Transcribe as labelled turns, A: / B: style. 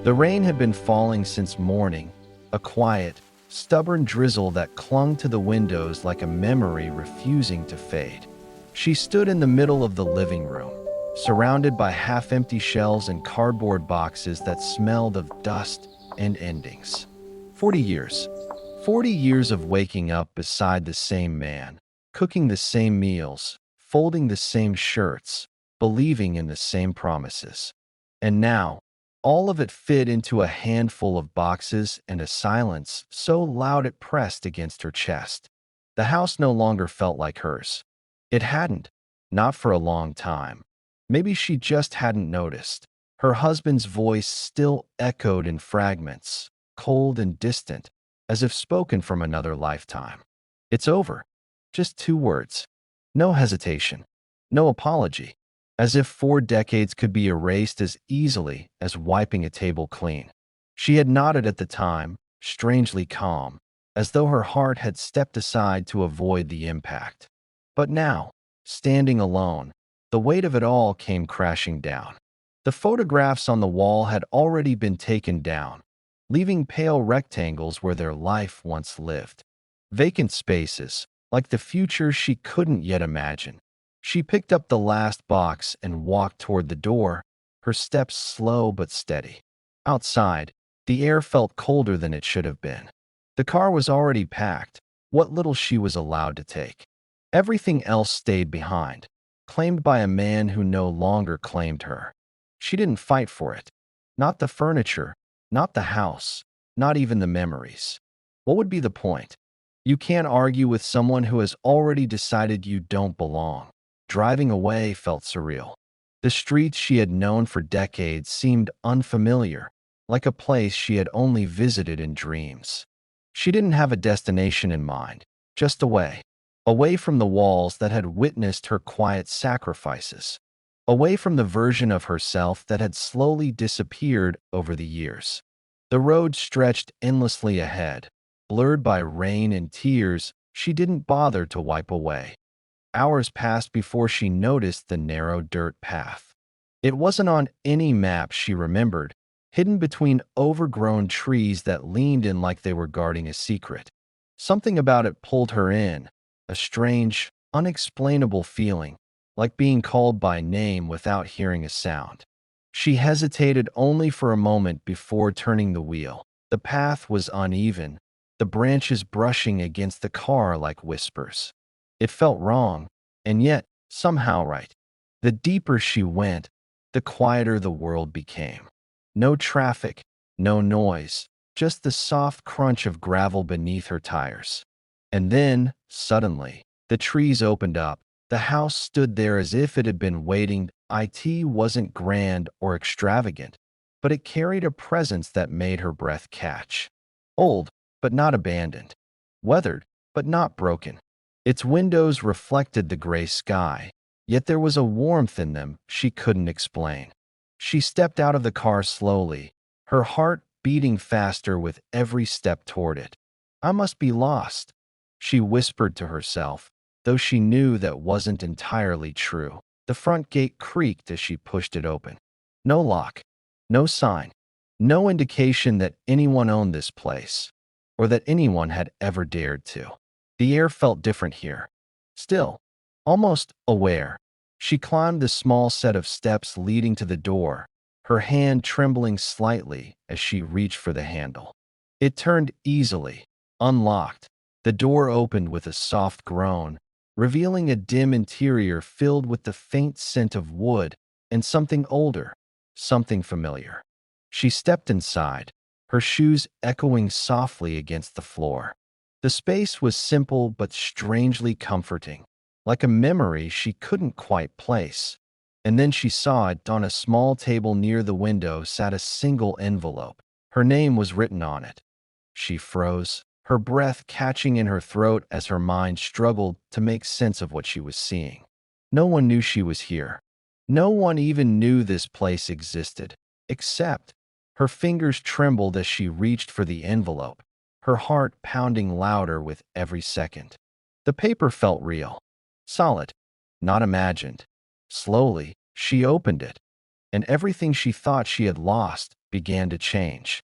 A: The rain had been falling since morning, a quiet, stubborn drizzle that clung to the windows like a memory refusing to fade. She stood in the middle of the living room, surrounded by half-empty shelves and cardboard boxes that smelled of dust and endings. 40 years. 40 years of waking up beside the same man, cooking the same meals, folding the same shirts, believing in the same promises. And now, all of it fit into a handful of boxes and a silence so loud it pressed against her chest. The house no longer felt like hers. It hadn't, not for a long time. Maybe she just hadn't noticed. Her husband's voice still echoed in fragments, cold and distant, as if spoken from another lifetime. It's over. Just 2 words. No hesitation. No apology. As if 4 decades could be erased as easily as wiping a table clean. She had nodded at the time, strangely calm, as though her heart had stepped aside to avoid the impact. But now, standing alone, the weight of it all came crashing down. The photographs on the wall had already been taken down, leaving pale rectangles where their life once lived. Vacant spaces, like the future she couldn't yet imagine. She picked up the last box and walked toward the door, her steps slow but steady. Outside, the air felt colder than it should have been. The car was already packed, what little she was allowed to take. Everything else stayed behind, claimed by a man who no longer claimed her. She didn't fight for it. Not the furniture, not the house, not even the memories. What would be the point? You can't argue with someone who has already decided you don't belong. Driving away felt surreal. The streets she had known for decades seemed unfamiliar, like a place she had only visited in dreams. She didn't have a destination in mind, just away from the walls that had witnessed her quiet sacrifices, away from the version of herself that had slowly disappeared over the years. The road stretched endlessly ahead, blurred by rain and tears she didn't bother to wipe away. Hours passed before she noticed the narrow dirt path. It wasn't on any map she remembered, hidden between overgrown trees that leaned in like they were guarding a secret. Something about it pulled her in, a strange, unexplainable feeling, like being called by name without hearing a sound. She hesitated only for a moment before turning the wheel. The path was uneven, the branches brushing against the car like whispers. It felt wrong, and yet somehow right. The deeper she went, the quieter the world became. No traffic, no noise, just the soft crunch of gravel beneath her tires. And then, suddenly, the trees opened up. The house stood there as if it had been waiting. It wasn't grand or extravagant, but it carried a presence that made her breath catch. Old, but not abandoned. Weathered, but not broken. Its windows reflected the gray sky, yet there was a warmth in them she couldn't explain. She stepped out of the car slowly, her heart beating faster with every step toward it. I must be lost, she whispered to herself, though she knew that wasn't entirely true. The front gate creaked as she pushed it open. No lock, no sign, no indication that anyone owned this place, or that anyone had ever dared to. The air felt different here. Still, almost aware, she climbed the small set of steps leading to the door, her hand trembling slightly as she reached for the handle. It turned easily, unlocked. The door opened with a soft groan, revealing a dim interior filled with the faint scent of wood and something older, something familiar. She stepped inside, her shoes echoing softly against the floor. The space was simple but strangely comforting, like a memory she couldn't quite place. And then she saw it. On a small table near the window sat a single envelope. Her name was written on it. She froze, her breath catching in her throat as her mind struggled to make sense of what she was seeing. No one knew she was here. No one even knew this place existed, except her fingers trembled as she reached for the envelope, her heart pounding louder with every second. The paper felt real, solid, not imagined. Slowly, she opened it, and everything she thought she had lost began to change.